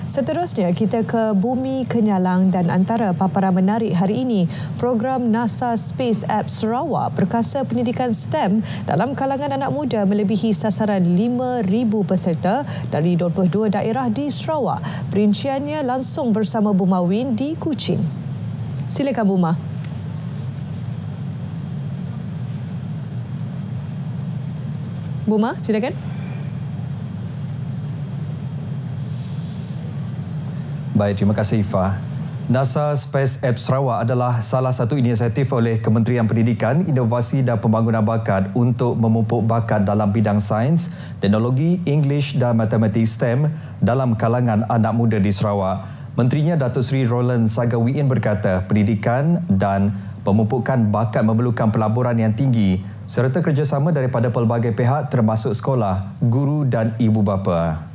Seterusnya, kita ke bumi kenyalang dan antara paparan menarik hari ini, program NASA Space Apps Sarawak perkasa pendidikan STEM dalam kalangan anak muda melebihi sasaran 5,000 peserta dari 22 daerah di Sarawak. Perinciannya langsung bersama Buma Win di Kuching. Silakan Buma. Buma, silakan. Baik, terima kasih Ifah. NASA Space Apps Sarawak adalah salah satu inisiatif oleh Kementerian Pendidikan, Inovasi dan Pembangunan Bakat untuk memupuk bakat dalam bidang sains, teknologi, English dan matematik STEM dalam kalangan anak muda di Sarawak. Menterinya Datuk Seri Roland Sagawiin berkata, pendidikan dan pemupukan bakat memerlukan pelaburan yang tinggi serta kerjasama daripada pelbagai pihak termasuk sekolah, guru dan ibu bapa.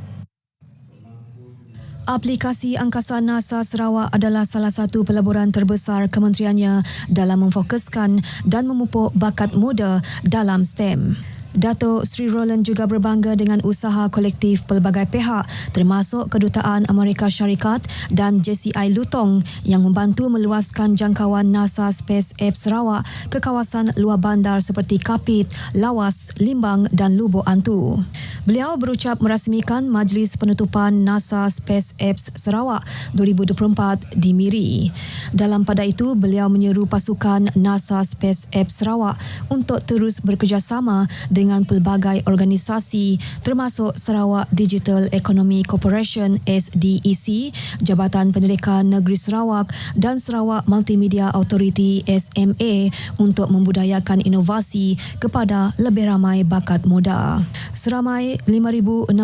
Aplikasi Angkasa NASA Sarawak adalah salah satu pelaburan terbesar kementeriannya dalam memfokuskan dan memupuk bakat muda dalam STEM. Datuk Seri Roland juga berbangga dengan usaha kolektif pelbagai pihak termasuk Kedutaan Amerika Syarikat dan JCI Lutong yang membantu meluaskan jangkauan NASA Space Apps Sarawak ke kawasan luar bandar seperti Kapit, Lawas, Limbang dan Lubuk Antu. Beliau berucap merasmikan Majlis Penutupan NASA Space Apps Sarawak 2024 di Miri. Dalam pada itu, beliau menyeru pasukan NASA Space Apps Sarawak untuk terus bekerjasama dengan pelbagai organisasi termasuk Sarawak Digital Economy Corporation SDEC, Jabatan Pendidikan Negeri Sarawak dan Sarawak Multimedia Authority SMA untuk membudayakan inovasi kepada lebih ramai bakat muda. Seramai 5,620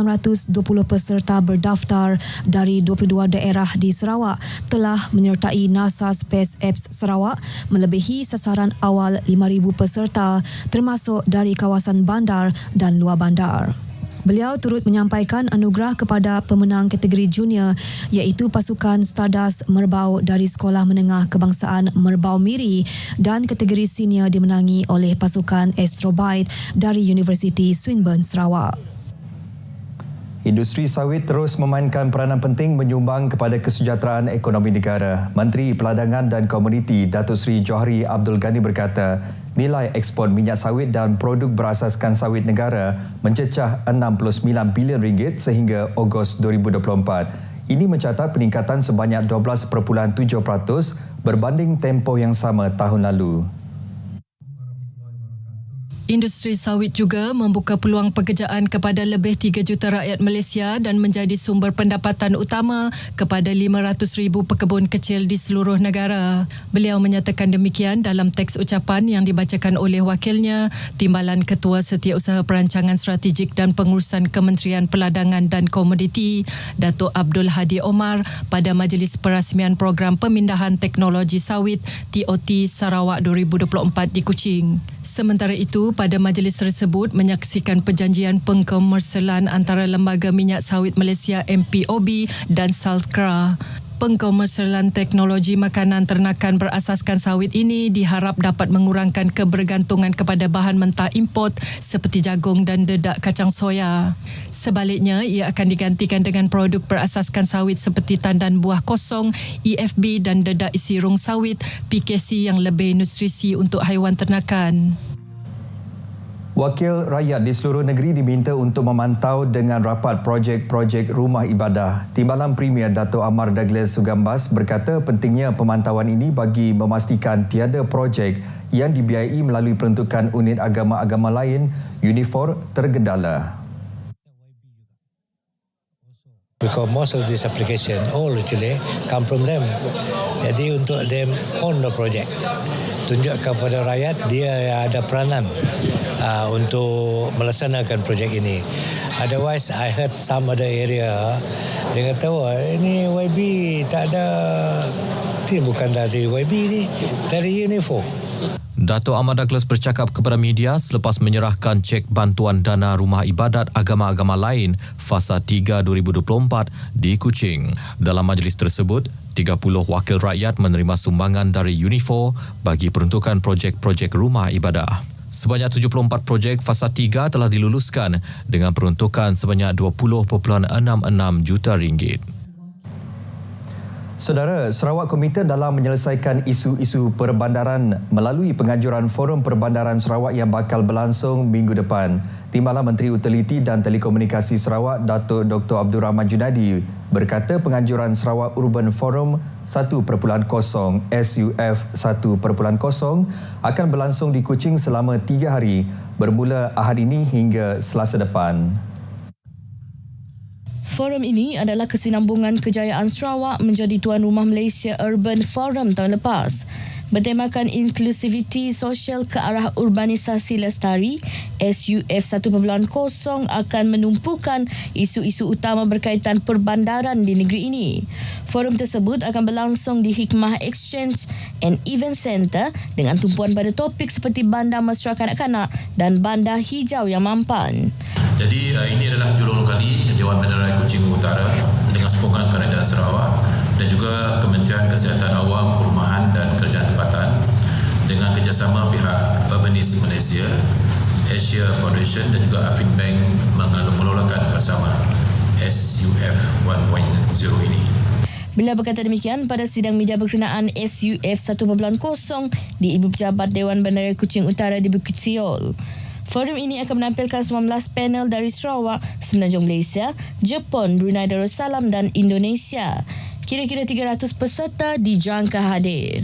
peserta berdaftar dari 22 daerah di Sarawak telah menyertai NASA Space Apps Sarawak melebihi sasaran awal 5,000 peserta termasuk dari kawasan bandar dan luar bandar. Beliau turut menyampaikan anugerah kepada pemenang kategori junior iaitu pasukan Stardust Merbau dari Sekolah Menengah Kebangsaan Merbau Miri dan kategori senior dimenangi oleh pasukan Astrobyte dari Universiti Swinburne Sarawak. Industri sawit terus memainkan peranan penting menyumbang kepada kesejahteraan ekonomi negara. Menteri Peladangan dan Komuniti Datuk Seri Johari Abdul Ghani berkata, nilai ekspor minyak sawit dan produk berasaskan sawit negara mencecah RM69 bilion sehingga Ogos 2024. Ini mencatat peningkatan sebanyak 12.7% berbanding tempoh yang sama tahun lalu. Industri sawit juga membuka peluang pekerjaan kepada lebih 3 juta rakyat Malaysia dan menjadi sumber pendapatan utama kepada 500,000 pekebun kecil di seluruh negara. Beliau menyatakan demikian dalam teks ucapan yang dibacakan oleh wakilnya, Timbalan Ketua Setiausaha Perancangan Strategik dan Pengurusan Kementerian Peladangan dan Komoditi, Datuk Abdul Hadi Omar pada Majlis Perasmian Program Pemindahan Teknologi Sawit TOT Sarawak 2024 di Kuching. Sementara itu, pada majlis tersebut menyaksikan perjanjian pengkomersialan antara Lembaga Minyak Sawit Malaysia MPOB dan Salkra. Pengkomersialan teknologi makanan ternakan berasaskan sawit ini diharap dapat mengurangkan kebergantungan kepada bahan mentah import seperti jagung dan dedak kacang soya. Sebaliknya, ia akan digantikan dengan produk berasaskan sawit seperti tandan buah kosong, EFB dan dedak isi rung sawit, PKC yang lebih nutrisi untuk haiwan ternakan. Wakil rakyat di seluruh negeri diminta untuk memantau dengan rapat projek-projek rumah ibadah. Timbalan Premier Dato' Amar Douglas Sugambas berkata pentingnya pemantauan ini bagi memastikan tiada projek yang dibiayai melalui peruntukan unit agama-agama lain, Unifor, tergendala. Because most of this application all actually come from them. Jadi untuk them own the project. Tunjukkan kepada rakyat dia ada peranan untuk melaksanakan projek ini. Otherwise, I heard some other area dia kata, wah ini YB tak ada, ini bukan dari YB ni, dari Unifor. Dato' Ahmad Douglas bercakap kepada media selepas menyerahkan cek bantuan dana rumah ibadat agama-agama lain Fasa 3 2024 di Kuching. Dalam majlis tersebut, 30 wakil rakyat menerima sumbangan dari Unifor bagi peruntukan projek-projek rumah ibadah. Sebanyak 74 projek Fasa 3 telah diluluskan dengan peruntukan sebanyak 20.66 juta ringgit. Saudara, Sarawak komited dalam menyelesaikan isu-isu perbandaran melalui penganjuran Forum Perbandaran Sarawak yang bakal berlangsung minggu depan. Timbalan Menteri Utiliti dan Telekomunikasi Sarawak, Datuk Dr. Abdul Rahman Junadi berkata penganjuran Sarawak Urban Forum 1.0 SUF 1.0 akan berlangsung di Kuching selama 3 hari bermula Ahad ini hingga Selasa depan. Forum ini adalah kesinambungan kejayaan Sarawak menjadi tuan rumah Malaysia Urban Forum tahun lepas. Bertemakan inklusiviti sosial ke arah urbanisasi lestari, SUF 1.0 akan menumpukan isu-isu utama berkaitan perbandaran di negeri ini. Forum tersebut akan berlangsung di Hikmah Exchange and Event Centre dengan tumpuan pada topik seperti bandar mesra kanak-kanak dan bandar hijau yang mampan. Jadi ini adalah julung kali Dewan Bandaraya Kuching Utara dengan sokongan Kerajaan Sarawak dan juga Kementerian Kesihatan Awam, Perumahan dan Kerajaan Tempatan dengan kerjasama pihak Urbanis Malaysia, Asia Foundation dan juga Afin Bank mengelolakan bersama SUF 1.0 ini. Beliau berkata demikian pada sidang media berkenaan SUF 1.0 di Ibu Pejabat Dewan Bandaraya Kuching Utara di Bukit Siol. Forum ini akan menampilkan 19 panel dari Sarawak, Semenanjung Malaysia, Jepun, Brunei Darussalam dan Indonesia. Kira-kira 300 peserta dijangka hadir.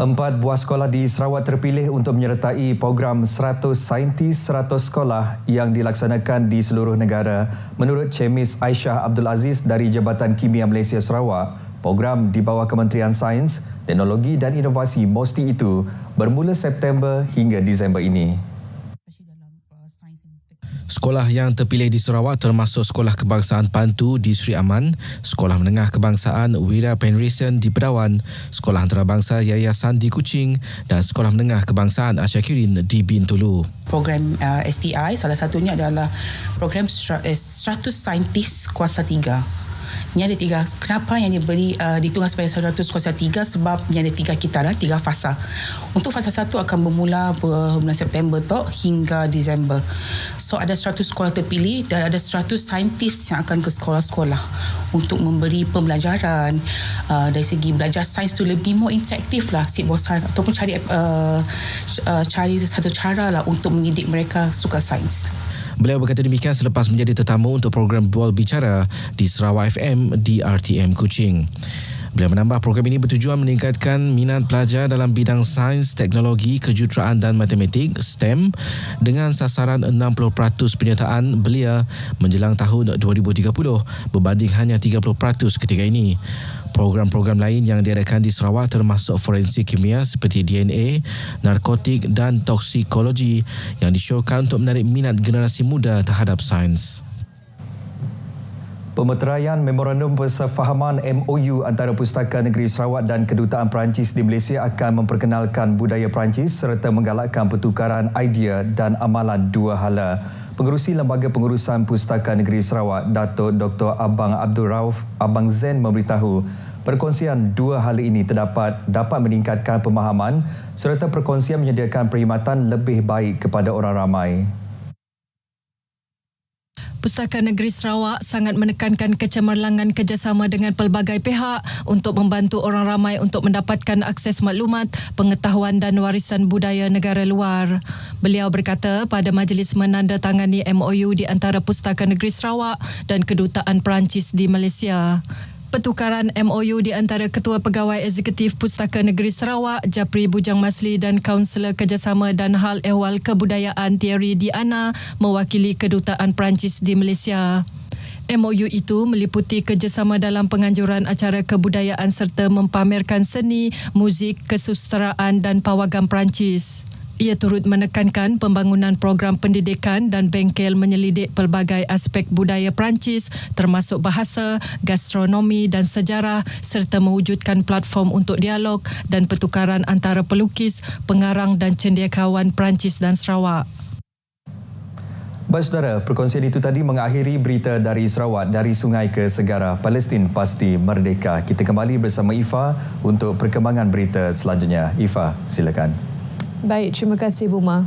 4 buah sekolah di Sarawak terpilih untuk menyertai program 100 Saintis 100 Sekolah yang dilaksanakan di seluruh negara. Menurut Chemis Aisyah Abdul Aziz dari Jabatan Kimia Malaysia Sarawak, program di bawah Kementerian Sains, Teknologi dan Inovasi MOSTI itu bermula September hingga Disember ini. Sekolah yang terpilih di Sarawak termasuk Sekolah Kebangsaan Pantu di Sri Aman, Sekolah Menengah Kebangsaan Wira Penrisen di Pedawan, Sekolah Antarabangsa Yayasan di Kuching dan Sekolah Menengah Kebangsaan Asyakirin di Bintulu. Program STI salah satunya adalah program 100 Saintis Kuasa 3. Ini ada 3. Kenapa yang diberi ditugas sebagai 100 kuasa 3? Sebab ini ada 3 kitaran, 3 fasa. Untuk fasa 1 akan bermula bulan September hingga Disember. So ada 100 sekolah terpilih dan ada 100 saintis yang akan ke sekolah-sekolah untuk memberi pembelajaran dari segi belajar sains tu lebih more interaktif lah, ataupun cari satu cara lah untuk mendidik mereka suka sains. Beliau berkata demikian selepas menjadi tetamu untuk program Bual Bicara di Sarawak FM di RTM Kuching. Beliau menambah program ini bertujuan meningkatkan minat pelajar dalam bidang sains, teknologi, kejuruteraan dan matematik (STEM) dengan sasaran 60% penyertaan belia menjelang tahun 2030 berbanding hanya 30% ketika ini. Program-program lain yang diadakan di Sarawak termasuk forensik kimia seperti DNA, narkotik dan toksikologi yang disyorkan untuk menarik minat generasi muda terhadap sains. Pemeteraian Memorandum Persefahaman MOU antara Pustaka Negeri Sarawak dan Kedutaan Perancis di Malaysia akan memperkenalkan budaya Perancis serta menggalakkan pertukaran idea dan amalan dua hala. Pengerusi Lembaga Pengurusan Pustaka Negeri Sarawak, Datuk Dr. Abang Abdul Rauf Abang Zen memberitahu perkongsian dua hala ini dapat meningkatkan pemahaman serta perkongsian menyediakan perkhidmatan lebih baik kepada orang ramai. Pustaka Negeri Sarawak sangat menekankan kecemerlangan kerjasama dengan pelbagai pihak untuk membantu orang ramai untuk mendapatkan akses maklumat, pengetahuan dan warisan budaya negara luar. Beliau berkata pada majlis menandatangani MOU di antara Pustaka Negeri Sarawak dan Kedutaan Perancis di Malaysia. Pertukaran MOU di antara Ketua Pegawai Eksekutif Pustaka Negeri Sarawak, Japri Bujang Masli dan Kaunselor Kerjasama dan Hal Ehwal Kebudayaan Thierry Diana mewakili Kedutaan Perancis di Malaysia. MOU itu meliputi kerjasama dalam penganjuran acara kebudayaan serta mempamerkan seni, muzik, kesusteraan dan pawagam Perancis. Ia turut menekankan pembangunan program pendidikan dan bengkel menyelidik pelbagai aspek budaya Perancis termasuk bahasa, gastronomi dan sejarah serta mewujudkan platform untuk dialog dan pertukaran antara pelukis, pengarang dan cendekiawan Perancis dan Sarawak. Baik saudara, perkongsian itu tadi mengakhiri berita dari Sarawak, dari sungai ke segara. Palestin pasti merdeka. Kita kembali bersama Ifa untuk perkembangan berita selanjutnya. Ifa, silakan. Baik, terima kasih Buma.